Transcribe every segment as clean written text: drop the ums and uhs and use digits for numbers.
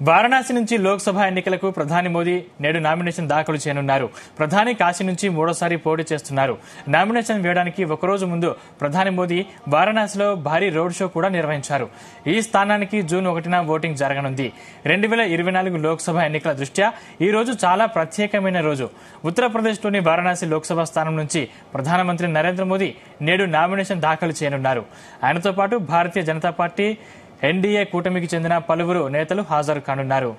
వారణాసి నుంచి లోక్సభ ఎన్నికలకు ప్రధాని మోదీ నేడు నామినేషన్ దాఖలు చేయనున్నారు. ప్రధాని కాశీ నుంచి మూడోసారి పోటీ చేస్తున్నారు. నామినేషన్ వేయడానికి ఒకరోజు ముందు ప్రధాని మోదీ వారణాసిలో భారీ రోడ్ షో కూడా నిర్వహించారు. ఈ స్థానానికి జూన్ 1న ఓటింగ్ జరగనుంది. 2024 లోక్సభ ఎన్నికల దృష్ట్యా ఈ రోజు చాలా ప్రత్యేకమైన రోజు. ఉత్తరప్రదేశ్లోని వారణాసి లోక్సభ స్థానం నుంచి ప్రధానమంత్రి నరేంద్ర మోదీ నేడు నామినేషన్ దాఖలు చేయనున్నారు. ఆయనతో పాటు భారతీయ జనతా పార్టీ, ఎన్డీఏ కూటమికి చెందిన పలువురు నేతలు హాజరు కానున్నారు.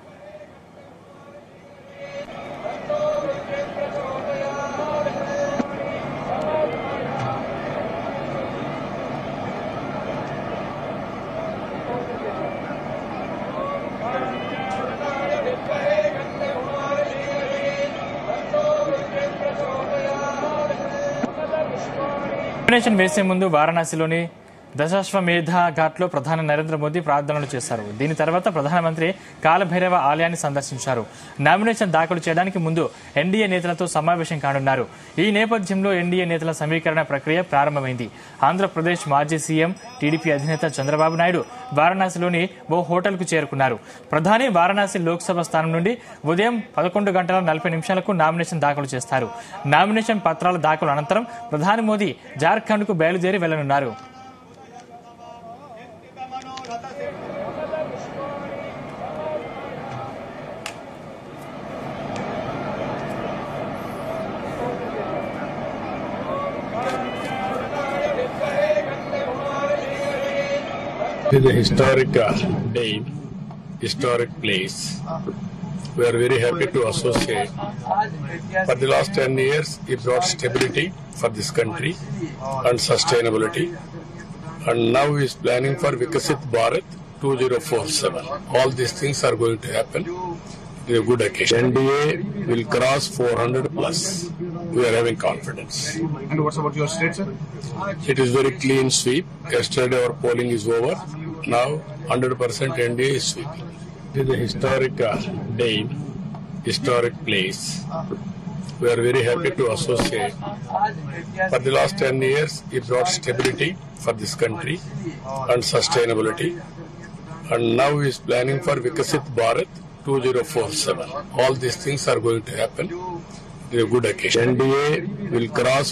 నామినేషన్ వేసే ముందు వారణాసిలోని దశాశ్వమేధ ఘాట్లో ప్రధాని నరేంద్ర మోదీ ప్రార్థనలు చేశారు. దీని తర్వాత ప్రధానమంత్రి కాలభైరవ ఆలయాన్ని సందర్శించారు. నామినేషన్ దాఖలు చేయడానికి ముందు ఎన్డీఏ నేతలతో సమావేశం కానున్నారు. ఈ నేపథ్యంలో ఎన్డీఏ నేతల సమీకరణ ప్రక్రియ ప్రారంభమైంది. ఆంధ్రప్రదేశ్ మాజీ సీఎం, టీడీపీ అధినేత చంద్రబాబు నాయుడు వారణాసిలోని ఓ హోటల్కు చేరుకున్నారు. ప్రధాని వారణాసి లోక్సభ స్థానం నుండి ఉదయం 11:40 నామినేషన్ దాఖలు చేస్తారు. నామినేషన్ పత్రాల దాఖలు అనంతరం ప్రధాని మోదీ జార్ఖండ్కు బయలుదేరి వెళ్లనున్నారు. It is a historic day, historic place. We are very happy to associate. For the last 10 years, it brought stability for this country and sustainability. And now he is planning for Vikasit Bharat 2047. All these things are going to happen. It is a good occasion. NDA will cross 400 plus. We are having confidence. And what's about your state, sir? It is very clean sweep. Yesterday our polling is over. Now 100% NDA is sweeping. It is a historic day, historic place. We are very happy to associate. For the last 10 years, it brought stability for this country and sustainability. And now he is planning for Vikasit Bharat 2047. All these things are going to happen. It is a good occasion. NDA will cross